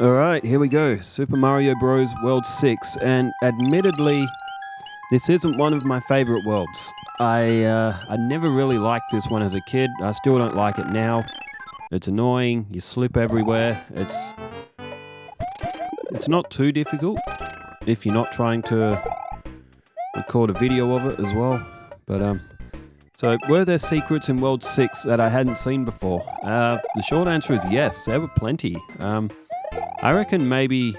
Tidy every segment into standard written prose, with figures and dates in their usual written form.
Alright, here we go. Super Mario Bros. World 6, and admittedly, this isn't one of my favorite worlds. I never really liked this one as a kid. I still don't like it now. It's annoying, you slip everywhere. It's not too difficult if you're not trying to record a video of it as well. But so were there secrets in World 6 that I hadn't seen before? The short answer is yes, there were plenty. I reckon maybe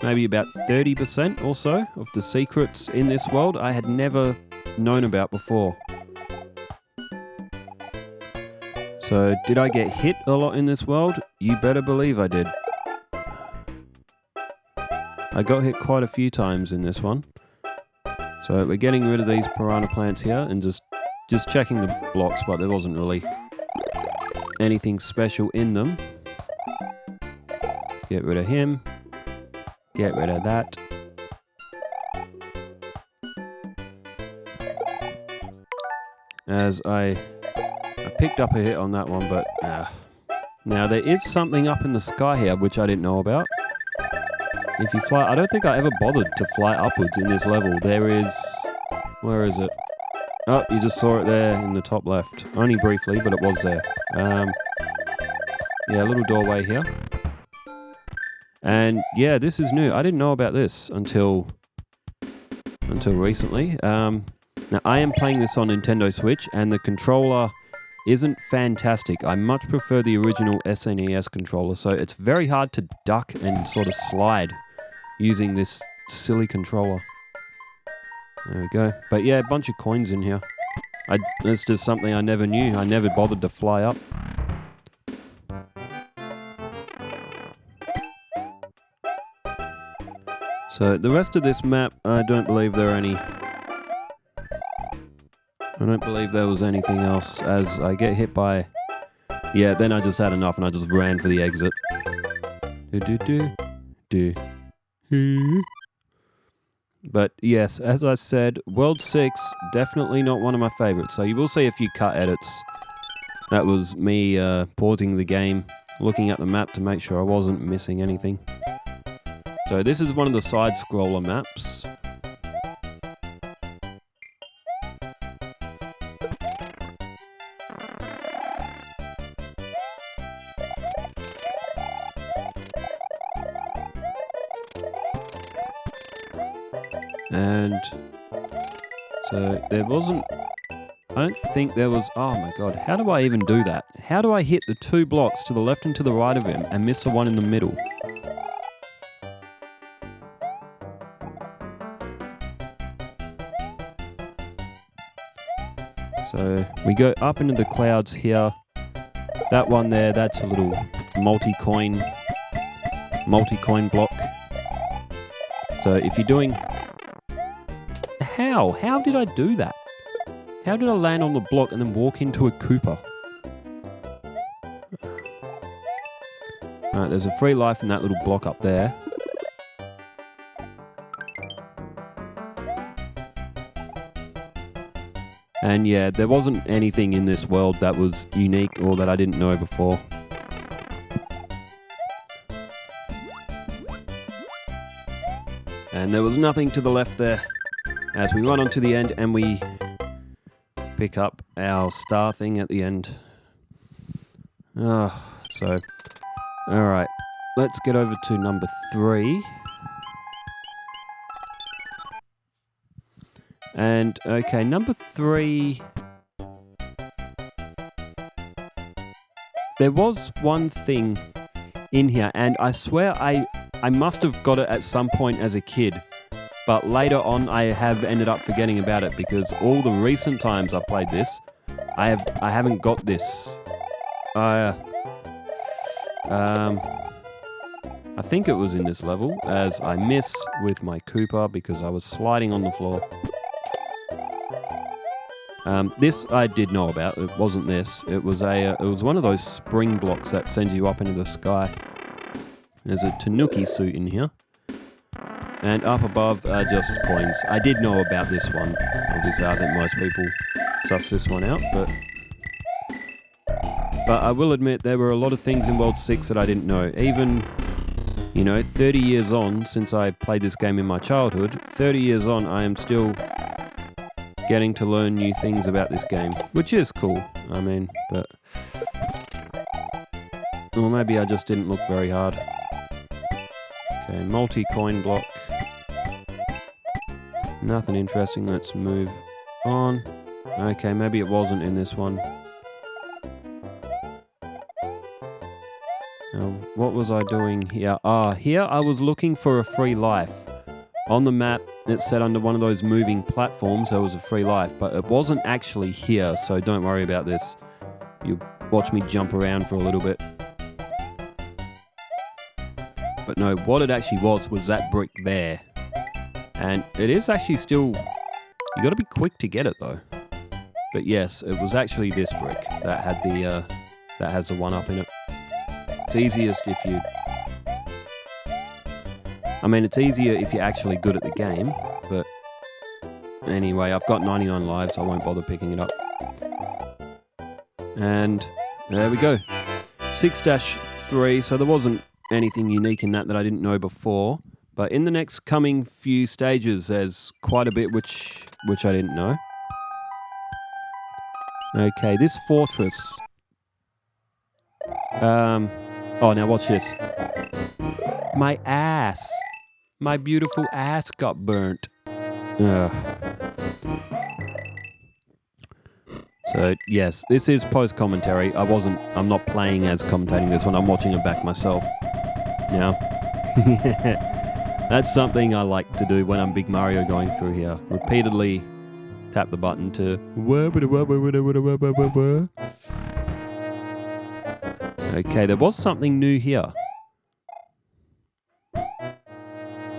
about 30% or so of the secrets in this world I had never known about before. So, did I get hit a lot in this world? You better believe I did. I got hit quite a few times in this one. So, we're getting rid of these piranha plants here and just checking the blocks, but there wasn't really anything special in them. Get rid of him. Get rid of that. As I picked up a hit on that one, but now there is something up in the sky here which I didn't know about. If you fly, I don't think I ever bothered to fly upwards in this level. There is, where is it? Oh, you just saw it there in the top left. Only briefly, but it was there. Yeah, a little doorway here. And yeah, this is new. I didn't know about this until recently. Now, I am playing this on Nintendo Switch, and the controller isn't fantastic. I much prefer the original SNES controller, so it's very hard to duck and sort of slide using this silly controller. There we go. But yeah, a bunch of coins in here. That's just something I never knew. I never bothered to fly up. So the rest of this map, I don't believe there are any. I don't believe there was anything else. As I get hit by, yeah, then I just had enough and I just ran for the exit. But yes, as I said, World 6 definitely not one of my favorites. So you will see a few cut edits. That was me pausing the game, looking at the map to make sure I wasn't missing anything. So this is one of the side-scroller maps. And so there wasn't, I don't think there was, oh my god, how do I even do that? How do I hit the two blocks to the left and to the right of him and miss the one in the middle? So we go up into the clouds here. That one there, that's a little multi-coin block. So if you're doing... How did I do that? How did I land on the block and then walk into a Koopa? Alright, there's a free life in that little block up there. And yeah, there wasn't anything in this world that was unique or that I didn't know before. And there was nothing to the left there. As we run on to the end and we pick up our star thing at the end. So, alright, let's get over to number 3. And, okay, number 3... There was one thing in here, and I swear I must have got it at some point as a kid. But later on, I have ended up forgetting about it, because all the recent times I've played this, I haven't got this. I think it was in this level, as I miss with my Koopa because I was sliding on the floor. This I did know about. It wasn't this. It was one of those spring blocks that sends you up into the sky. There's a Tanuki suit in here. And up above are just coins. I did know about this one. Obviously, I think most people suss this one out, but I will admit there were a lot of things in World 6 that I didn't know. Even You know, 30 years on since I played this game in my childhood, 30 years on, I am still getting to learn new things about this game, which is cool. I mean, but... Or maybe I just didn't look very hard. Okay, multi-coin block. Nothing interesting, let's move on. Okay, maybe it wasn't in this one. What was I doing here? Here I was looking for a free life. On the map, it said under one of those moving platforms there was a free life, but it wasn't actually here, so don't worry about this. You watch me jump around for a little bit. But no, what it actually was that brick there. And it is actually still... You gotta be quick to get it though. But yes, it was actually this brick that had the... that has the 1-up in it. It's easiest if you... I mean, it's easier if you're actually good at the game, but... Anyway, I've got 99 lives, I won't bother picking it up. And there we go. 6-3, so there wasn't anything unique in that I didn't know before. But in the next coming few stages, there's quite a bit which I didn't know. Okay, this fortress... Oh, now watch this. My ass. My beautiful ass got burnt. So, yes, this is post-commentary. I'm not playing as commentating this one. I'm watching it back myself. Now, that's something I like to do when I'm Big Mario going through here. Repeatedly tap the button to... Okay, there was something new here.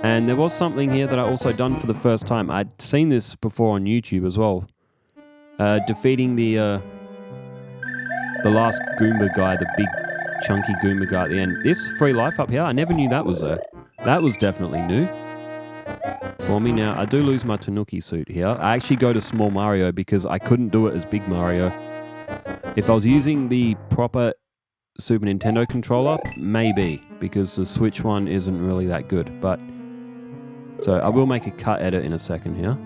And there was something here that I also done for the first time. I'd seen this before on YouTube as well. Defeating the last Goomba guy, the big chunky Goomba guy at the end. This free life up here, I never knew that was there. That was definitely new for me. Now, I do lose my Tanuki suit here. I actually go to Small Mario because I couldn't do it as Big Mario. If I was using the proper Super Nintendo controller, maybe, because the Switch one isn't really that good. But so I will make a cut edit in a second here.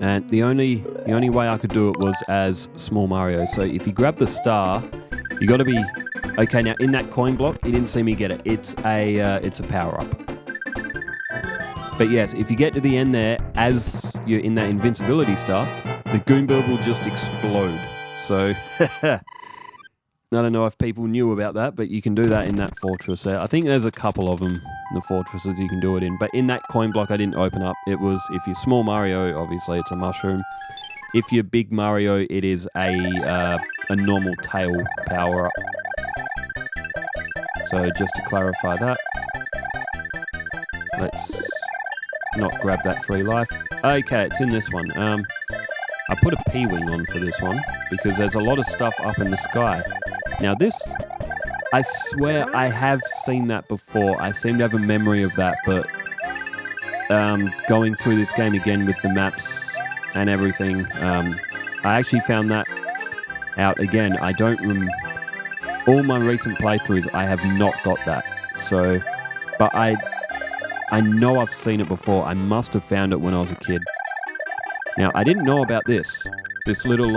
And the only way I could do it was as Small Mario. So if you grab the star, you got to be okay. Now in that coin block, you didn't see me get it. It's a power up. But yes, if you get to the end there, as you're in that invincibility star, the Goomba will just explode. So, I don't know if people knew about that, but you can do that in that fortress there. I think there's a couple of them, the fortresses you can do it in. But in that coin block I didn't open up, it was, if you're Small Mario, obviously it's a mushroom. If you're Big Mario, it is a normal tail power-up. So just to clarify that, let's not grab that free life. Okay, it's in this one. I put a P-wing on for this one because there's a lot of stuff up in the sky. Now this, I swear I have seen that before. I seem to have a memory of that, but going through this game again with the maps and everything, I actually found that out again. I don't all my recent playthroughs, I have not got that. So, but I know I've seen it before. I must have found it when I was a kid. Now, I didn't know about this little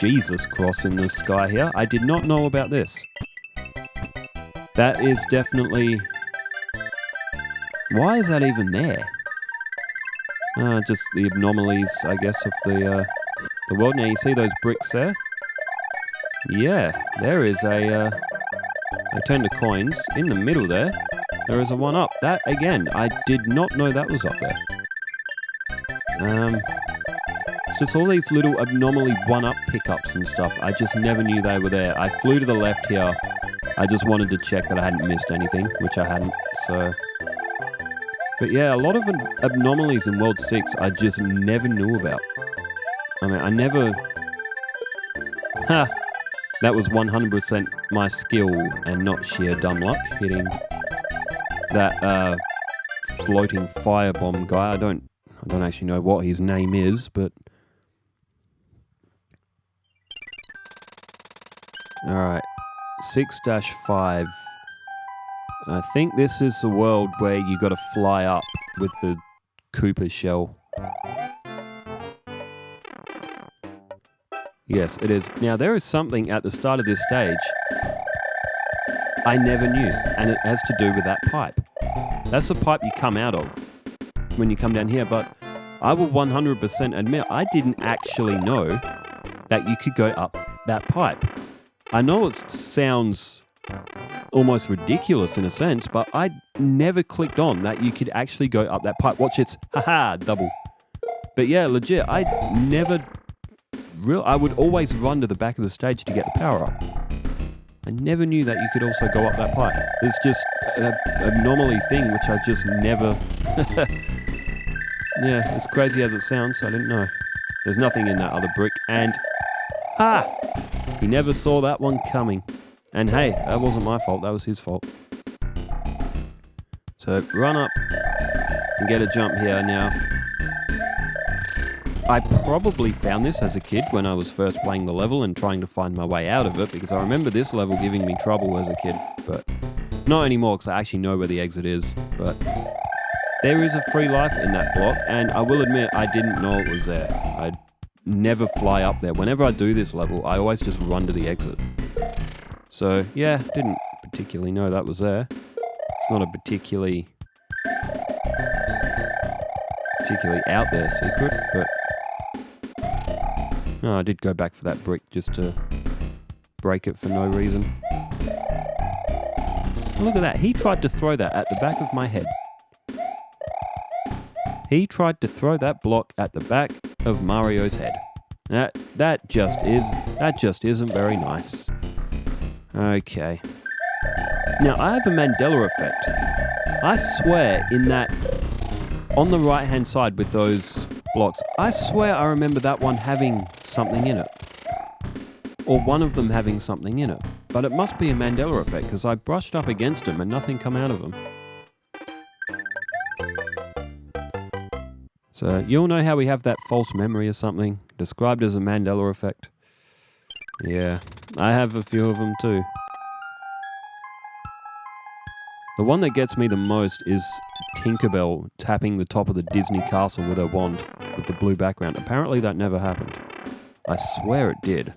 Jesus cross in the sky here. I did not know about this. That is definitely... Why is that even there? Just the anomalies, I guess, of the world. Now, you see those bricks there? Yeah, there is a... I turned to coins. In the middle there, there is a 1-up. That, again, I did not know that was up there. It's just all these little anomaly 1-up pickups and stuff. I just never knew they were there. I flew to the left here. I just wanted to check that I hadn't missed anything, which I hadn't, so... But yeah, a lot of anomalies in World 6 I just never knew about. I mean, I never... Ha! That was 100% my skill and not sheer dumb luck hitting that floating firebomb guy. I don't actually know what his name is, but... Alright. 6-5. I think this is the world where you got to fly up with the Koopa shell. Yes, it is. Now, there is something at the start of this stage I never knew, and it has to do with that pipe. That's the pipe you come out of when you come down here, but I will 100% admit I didn't actually know that you could go up that pipe. I know it sounds almost ridiculous in a sense, but I never clicked on that you could actually go up that pipe. Watch it. Haha, double. But yeah, legit, I would always run to the back of the stage to get the power up. I never knew that you could also go up that pipe. It's just an anomaly thing which I just never... Yeah, as crazy as it sounds, I didn't know. There's nothing in that other brick, and... Ha! He never saw that one coming. And hey, that wasn't my fault, that was his fault. So, run up and get a jump here now. I probably found this as a kid when I was first playing the level and trying to find my way out of it, because I remember this level giving me trouble as a kid, but not anymore because I actually know where the exit is. But there is a free life in that block, and I will admit I didn't know it was there. I'd never fly up there. Whenever I do this level, I always just run to the exit. So yeah, didn't particularly know that was there. It's not a particularly out there secret, but oh, I did go back for that brick just to break it for no reason. Look at that, he tried to throw that at the back of my head. He tried to throw that block at the back of Mario's head. That just isn't very nice. Okay. Now I have a Mandela effect. I swear in that, on the right hand side with those blocks, I swear I remember that one having something in it. Or one of them having something in it. But it must be a Mandela effect because I brushed up against them and nothing come out of them. So you all know how we have that false memory or something described as a Mandela effect? Yeah, I have a few of them too. The one that gets me the most is Tinkerbell tapping the top of the Disney castle with her wand with the blue background. Apparently that never happened. I swear it did.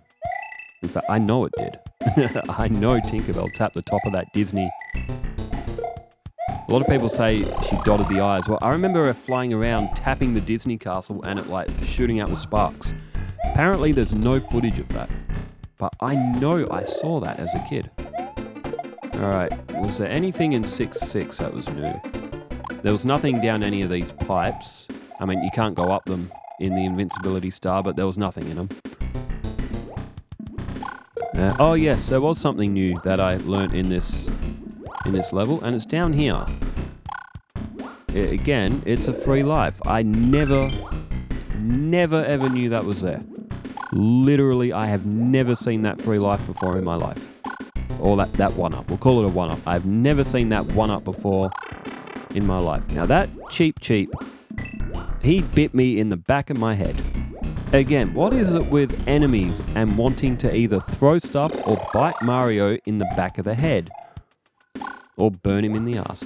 In fact, I know it did. I know Tinkerbell tapped the top of that Disney. A lot of people say she dotted the I as well. I remember her flying around tapping the Disney castle and it like shooting out with sparks. Apparently there's no footage of that. But I know I saw that as a kid. Alright, was there anything in 6-6 that was new? There was nothing down any of these pipes. I mean, you can't go up them in the invincibility star, but there was nothing in them. Oh yes, there was something new that I learnt in this level, and it's down here. Again, it's a free life. I never ever knew that was there. Literally, I have never seen that free life before in my life. Or that one-up. We'll call it a one-up. I've never seen that one-up before in my life. Now that Cheep, he bit me in the back of my head. Again, what is it with enemies and wanting to either throw stuff or bite Mario in the back of the head? Or burn him in the ass?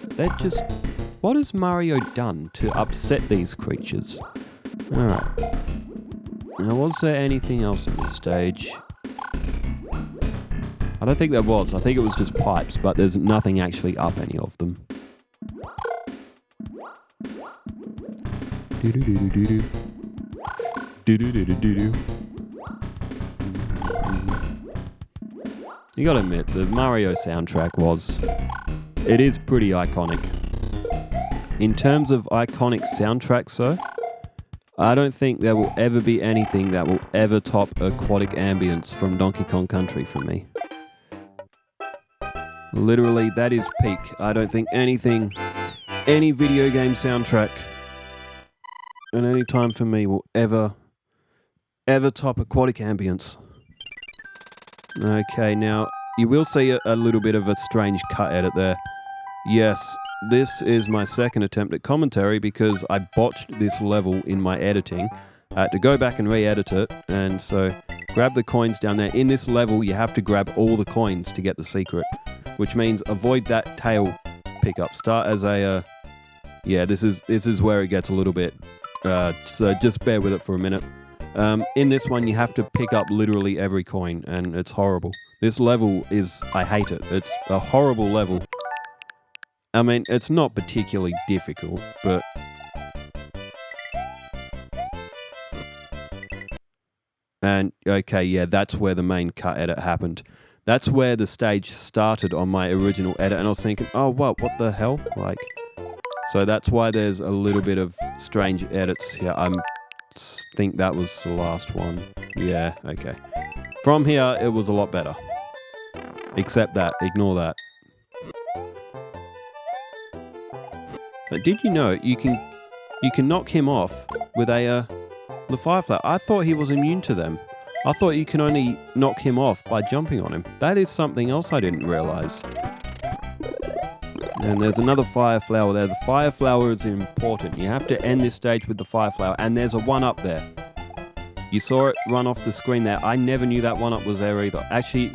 What has Mario done to upset these creatures? Alright. Now, was there anything else in this stage? I don't think there was. I think it was just pipes, but there's nothing actually up any of them. Do-do-do-do-do-do. Do-do-do-do-do-do. You gotta admit, the Mario soundtrack it is pretty iconic. In terms of iconic soundtracks though, I don't think there will ever be anything that will ever top Aquatic Ambience from Donkey Kong Country for me. Literally, that is peak. I don't think any video game soundtrack at any time for me will ever top Aquatic Ambience. Okay, now you will see a little bit of a strange cut edit there. Yes, this is my second attempt at commentary because I botched this level in my editing. I had to go back and re-edit it, and so Grab the coins down there. In this level, you have to grab all the coins to get the secret, which means avoid that tail pickup. Start as a... yeah, this is where it gets a little bit... so just bear with it for a minute. In this one, you have to pick up literally every coin, and it's horrible. This level is... I hate it. It's a horrible level. I mean, it's not particularly difficult, but... And, okay, yeah, that's where the main cut edit happened. That's where the stage started on my original edit, and I was thinking, oh, what the hell? Like, so that's why there's a little bit of strange edits here. I think that was the last one. Yeah, okay. From here, it was a lot better. Except that, ignore that. But did you know you can knock him off with the Fireflower? I thought he was immune to them. I thought you can only knock him off by jumping on him. That is something else I didn't realize. And there's another Fireflower there. The Fireflower is important. You have to end this stage with the Fireflower, and there's a 1-up there. You saw it run off the screen there. I never knew that 1-up was there either. Actually,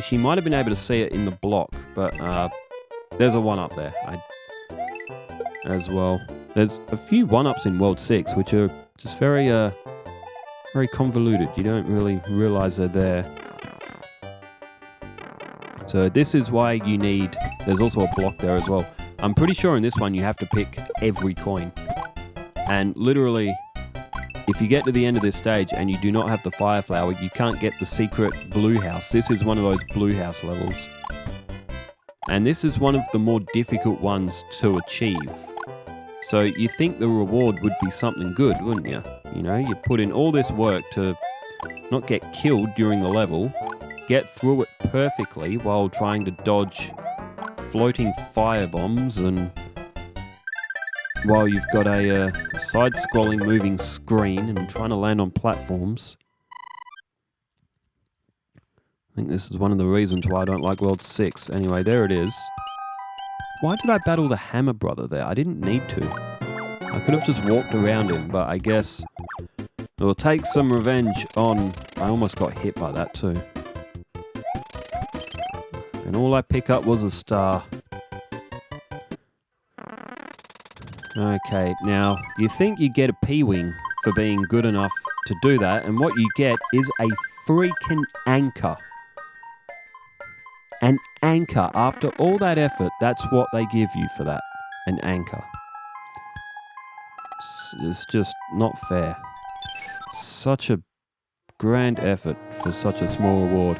she might have been able to see it in the block, but there's a 1-up there as well. There's a few 1-ups in World 6, which are just very convoluted. You don't really realize they're there. So this is why you need... There's also a block there as well. I'm pretty sure in this one you have to pick every coin. And literally, if you get to the end of this stage and you do not have the Fireflower, you can't get the secret blue house. This is one of those blue house levels. And this is one of the more difficult ones to achieve. So you think the reward would be something good, wouldn't you? You know, you put in all this work to not get killed during the level, get through it perfectly while trying to dodge floating firebombs, and while you've got a side-scrolling moving screen and trying to land on platforms. I think this is one of the reasons why I don't like World 6. Anyway, there it is. Why did I battle the Hammer Brother there? I didn't need to. I could have just walked around him, but I guess it will take some revenge on... I almost got hit by that too. And all I pick up was a star. Okay, now, you think you get a P-Wing for being good enough to do that, and what you get is a freaking anchor. An anchor. After all that effort, that's what they give you for that. An anchor. It's just not fair. Such a grand effort for such a small reward.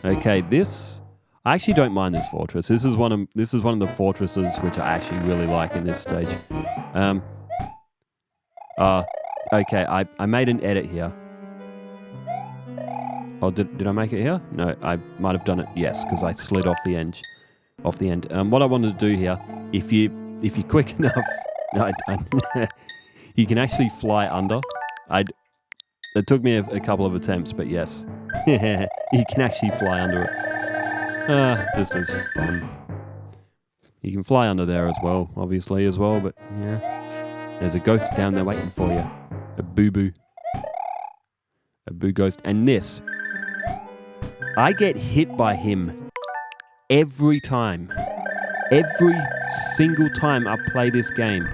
Okay, this... I actually don't mind this fortress. This is one of the fortresses which I actually really like in this stage. Okay, I made an edit here. Oh, did I make it here? No, I might have done it. Yes, because I slid off the end. What I wanted to do here, if you're quick enough, you can actually fly under. It took me a couple of attempts, but yes, you can actually fly under it. Just as fun. You can fly under there as well, obviously as well, but yeah. There's a ghost down there waiting for you. A boo-boo. A boo ghost. And this, I get hit by him every time. Every single time I play this game.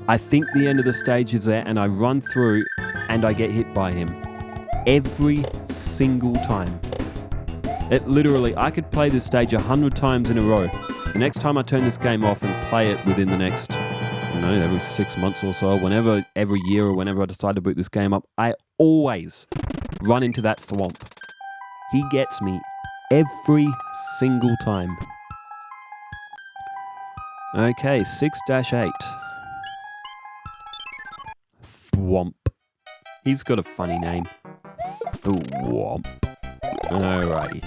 I think the end of the stage is there and I run through and I get hit by him. Every single time. It literally, I could play this stage 100 times in a row. The next time I turn this game off and play it within the next, I don't know, every 6 months or so, every year or whenever I decide to boot this game up, I always run into that thwomp. He gets me every single time. Okay, 6-8. Thwomp. He's got a funny name. Thwomp. Alrighty.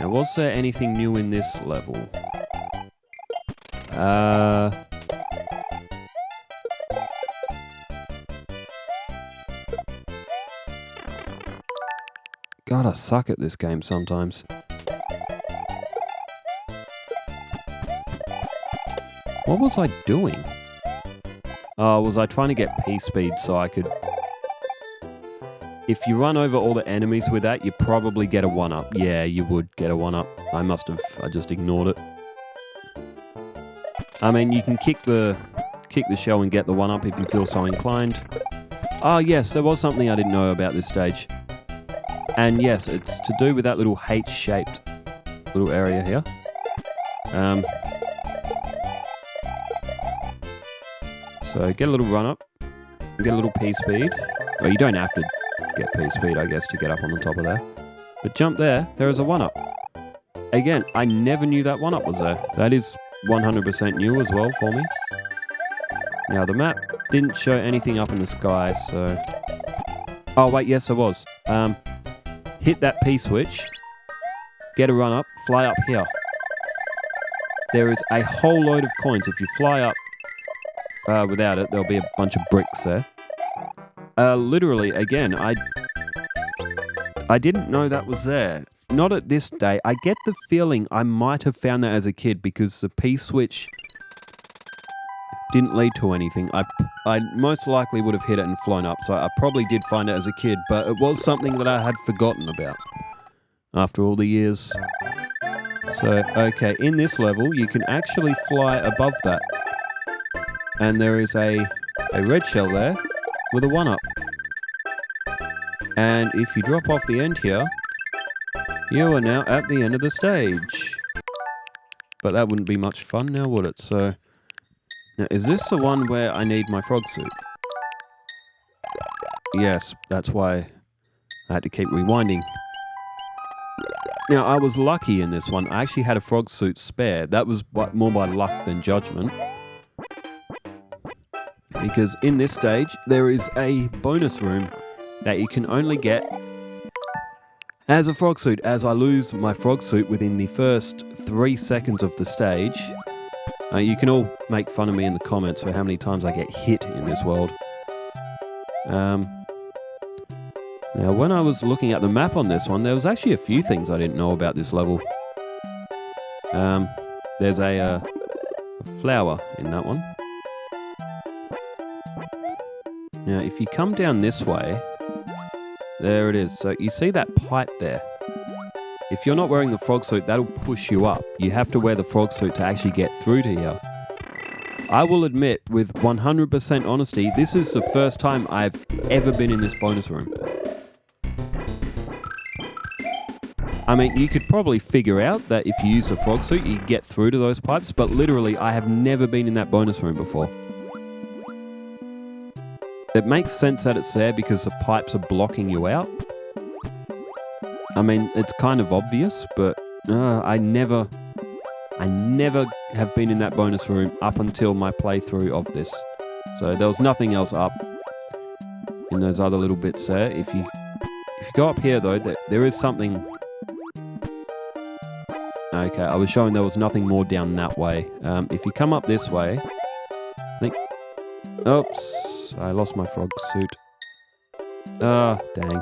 Now, was there anything new in this level? God, I suck at this game sometimes. What was I doing? Was I trying to get P-Speed so I could... if you run over all the enemies with that, you probably get a 1-up. Yeah, you would get a 1-up. I just ignored it. I mean, you can kick the shell and get the 1-up if you feel so inclined. Ah, yes, there was something I didn't know about this stage. And yes, it's to do with that little H-shaped little area here. So get a little run up, get a little P-speed. Well, you don't have to get P-speed, I guess, to get up on the top of there. But jump there, there is a 1-up. Again, I never knew that 1-up was there. That is 100% new as well for me. Now, the map didn't show anything up in the sky, so... Oh, wait, yes, there was. Hit that P-switch, get a run up, fly up here. There is a whole load of coins. If you fly up without it, there'll be a bunch of bricks there. Literally, again, I didn't know that was there. Not at this day. I get the feeling I might have found that as a kid because the P-switch didn't lead to anything. I most likely would have hit it and flown up, so I probably did find it as a kid, but it was something that I had forgotten about after all the years. So, okay, in this level, you can actually fly above that. And there is a red shell there with a 1-up. And if you drop off the end here, you are now at the end of the stage. But that wouldn't be much fun now, would it? So, now is this the one where I need my frog suit? Yes, that's why I had to keep rewinding. Now, I was lucky in this one. I actually had a frog suit spare. That was more by luck than judgment. Because in this stage, there is a bonus room that you can only get as a frog suit. As I lose my frog suit within the first 3 seconds of the stage, you can all make fun of me in the comments for how many times I get hit in this world. Now, when I was looking at the map on this one, there was actually a few things I didn't know about this level. There's a flower in that one. Now, if you come down this way, there it is. So you see that pipe there? If you're not wearing the frog suit, that'll push you up. You have to wear the frog suit to actually get through to here. I will admit, with 100% honesty, this is the first time I've ever been in this bonus room. I mean, you could probably figure out that if you use the frog suit, you get through to those pipes, but literally, I have never been in that bonus room before. It makes sense that it's there because the pipes are blocking you out. I mean, it's kind of obvious, but I never have been in that bonus room up until my playthrough of this. So there was nothing else up in those other little bits there. If you go up here though, there is something. Okay, I was showing there was nothing more down that way. If you come up this way, I think. Oops, I lost my frog suit. Ah, dang.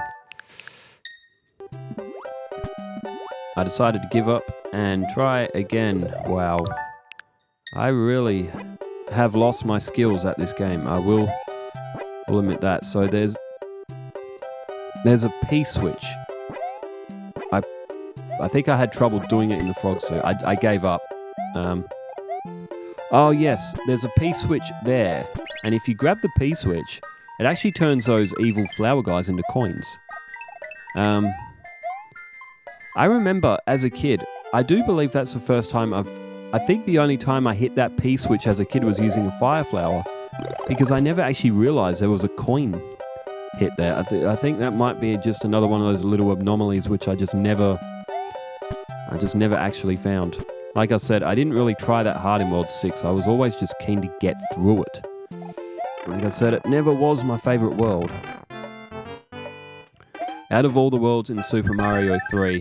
I decided to give up and try again. Wow. I really have lost my skills at this game. I will admit that. So there's a P-switch. I think I had trouble doing it in the frog suit. I gave up. Oh yes, there's a P-switch there. And if you grab the P-switch, it actually turns those evil flower guys into coins. I remember as a kid, I do believe that's the first time I think the only time I hit that P-switch as a kid was using a fire flower, because I never actually realized there was a coin hit there. I think that might be just another one of those little anomalies which I just never actually found. Like I said, I didn't really try that hard in World 6. I was always just keen to get through it. Like I said, it never was my favorite world. Out of all the worlds in Super Mario 3,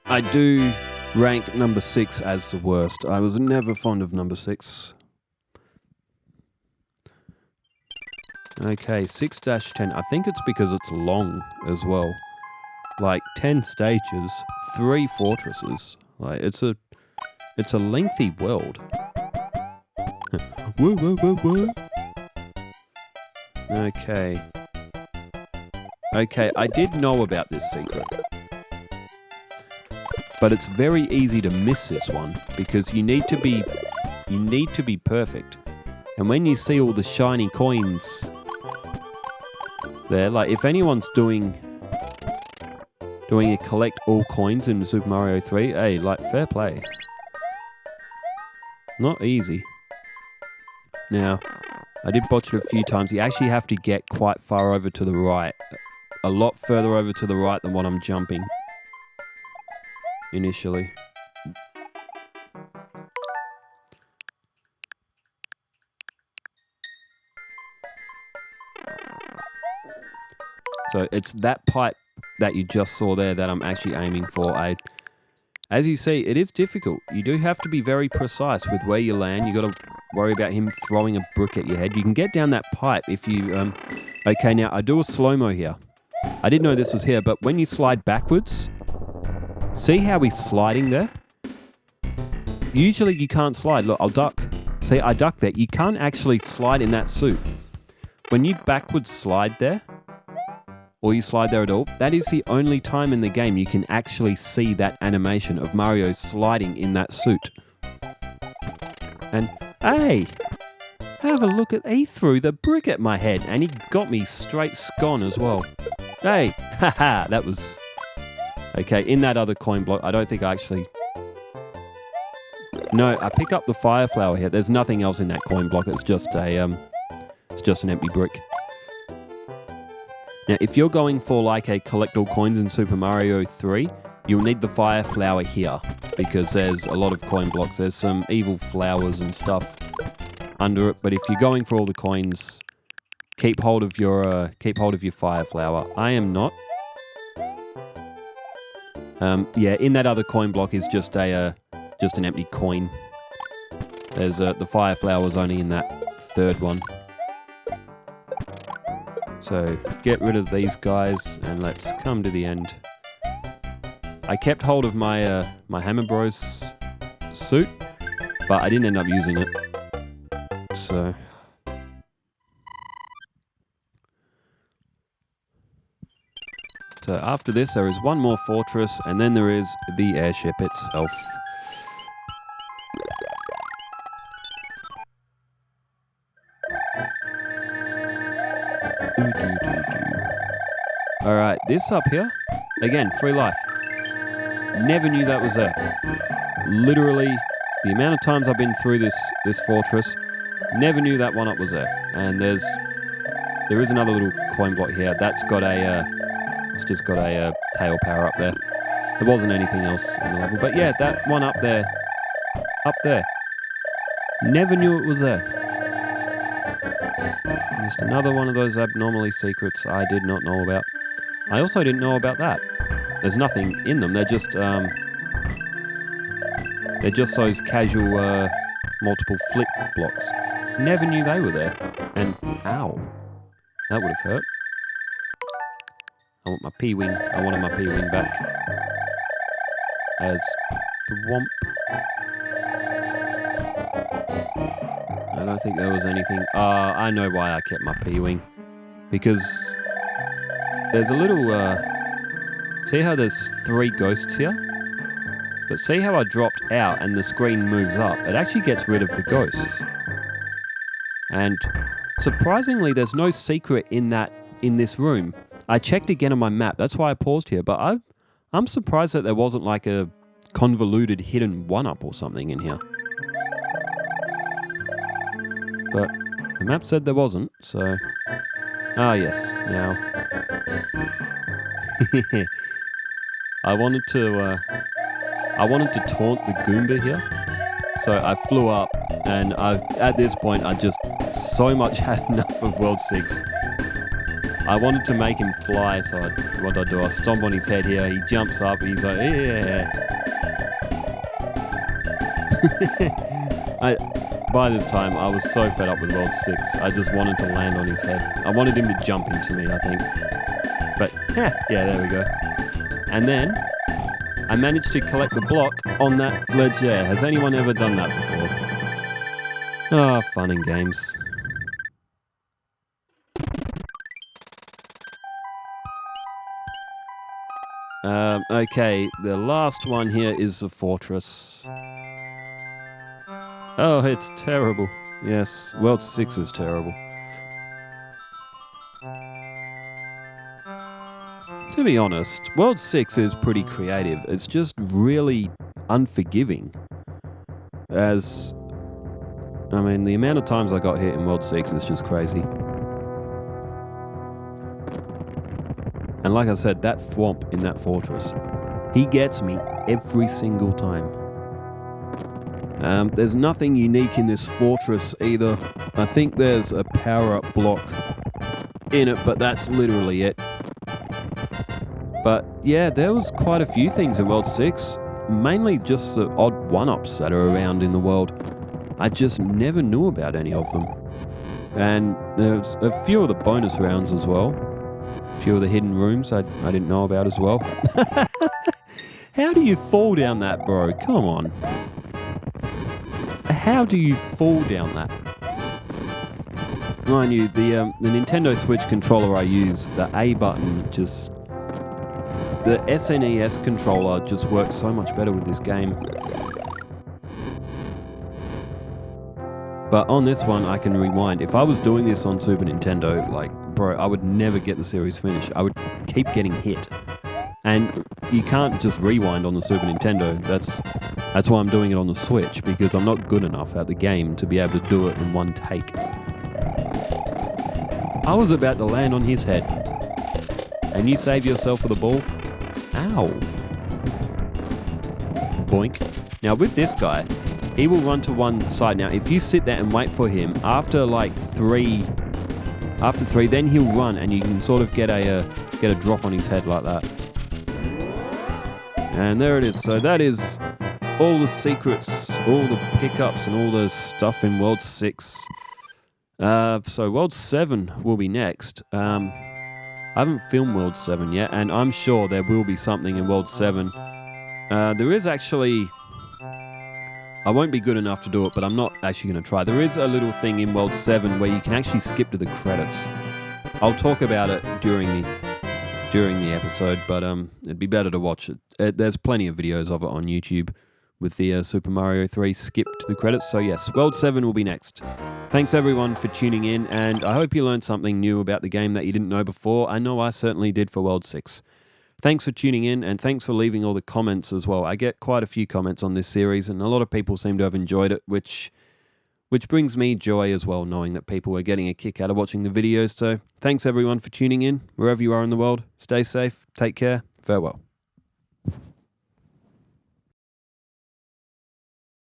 I do rank number 6 as the worst. I was never fond of number 6. Okay, 6-10. I think it's because it's long as well. Like 10 stages, 3 fortresses. Like it's a lengthy world. Whoa. Okay. Okay, I did know about this secret. But it's very easy to miss this one because you need to be perfect. And when you see all the shiny coins there, like if anyone's doing a collect all coins in Super Mario 3, hey, like fair play. Not easy. Now, I did botch it a few times. You actually have to get quite far over to the right. A lot further over to the right than what I'm jumping initially. So it's that pipe that you just saw there that I'm actually aiming for. As you see, it is difficult. You do have to be very precise with where you land. You got to worry about him throwing a brick at your head. You can get down that pipe if you... Okay, now I do a slow-mo here. I didn't know this was here, but when you slide backwards, see how he's sliding there? Usually you can't slide. Look, I'll duck. See, I duck there. You can't actually slide in that suit. When you backwards slide there, or you slide there at all, that is the only time in the game you can actually see that animation of Mario sliding in that suit. And, hey, have a look at, he threw the brick at my head and he got me straight scone as well. Hey, haha, that was... Okay, in that other coin block, I don't think I actually... No, I pick up the fire flower here. There's nothing else in that coin block. It's just an empty brick. Now, if you're going for like a collect all coins in Super Mario 3, you'll need the fire flower here because there's a lot of coin blocks. There's some evil flowers and stuff under it. But if you're going for all the coins, keep hold of your fire flower. I am not. Yeah, in that other coin block is just an empty coin. There's the fire flower's only in that third one. So get rid of these guys and let's come to the end. I kept hold of my my Hammer Bros suit, but I didn't end up using it. So after this there is one more fortress and then there is the airship itself. Alright, this up here, again, free life. Never knew that was there. Literally, the amount of times I've been through this fortress, never knew that one up was there. And there is another little coin block here. That's got it's just got a tail power up there. There wasn't anything else in the level. But yeah, that one up there. Never knew it was there. Just another one of those abnormally secrets I did not know about. I also didn't know about that. There's nothing in them. They're just those casual multiple flip blocks. Never knew they were there. And ow, that would have hurt. I want my P-wing. I wanted my P-wing back. As thwomp. I don't think there was anything. I know why I kept my P-wing. Because there's a little... see how there's 3 ghosts here? But see how I dropped out and the screen moves up? It actually gets rid of the ghosts. And surprisingly, there's no secret in this room. I checked again on my map. That's why I paused here. But I'm surprised that there wasn't like a convoluted hidden 1-up or something in here. But the map said there wasn't, so... Ah, yes. Now... I wanted to taunt the Goomba here. So I flew up, and at this point, I just so much had enough of World 6. I wanted to make him fly, so what did I do? I stomp on his head here, he jumps up, he's like, yeah. By this time, I was so fed up with World 6, I just wanted to land on his head. I wanted him to jump into me, I think. But, yeah, there we go. And then, I managed to collect the block on that ledge there. Has anyone ever done that before? Ah, fun and games. Okay, the last one here is the fortress. Oh, it's terrible. Yes, World 6 is terrible. To be honest, World 6 is pretty creative. It's just really unforgiving. I mean, the amount of times I got hit in World 6 is just crazy. And like I said, that thwomp in that fortress, he gets me every single time. There's nothing unique in this fortress either. I think there's a power-up block in it, but that's literally it. But yeah, there was quite a few things in World 6, mainly just the odd one-ups that are around in the world. I just never knew about any of them. And there's a few of the bonus rounds as well. A few of the hidden rooms I didn't know about as well. How do you fall down that, bro? Come on. How do you fall down that? Mind you, the Nintendo Switch controller I use, the A button just... The SNES controller just works so much better with this game. But on this one, I can rewind. If I was doing this on Super Nintendo, like, bro, I would never get the series finished. I would keep getting hit. And you can't just rewind on the Super Nintendo. That's why I'm doing it on the Switch, because I'm not good enough at the game to be able to do it in one take. I was about to land on his head. And you save yourself with a ball? Ow. Boink. Now with this guy, he will run to one side. Now if you sit there and wait for him, after three, then he'll run and you can sort of get a drop on his head like that. And there it is. So that is all the secrets, all the pickups and all the stuff in World 6. So World 7 will be next. I haven't filmed World 7 yet, and I'm sure there will be something in World 7. There is actually... I won't be good enough to do it, but I'm not actually going to try. There is a little thing in World 7 where you can actually skip to the credits. I'll talk about it during the episode, but it'd be better to watch it. There's plenty of videos of it on YouTube with the Super Mario 3 skip to the credits. So yes, World 7 will be next. Thanks everyone for tuning in, and I hope you learned something new about the game that you didn't know before. I know I certainly did for World 6. Thanks for tuning in, and thanks for leaving all the comments as well. I get quite a few comments on this series, and a lot of people seem to have enjoyed it, which brings me joy as well, knowing that people are getting a kick out of watching the videos. So thanks everyone for tuning in. Wherever you are in the world, stay safe, take care, farewell.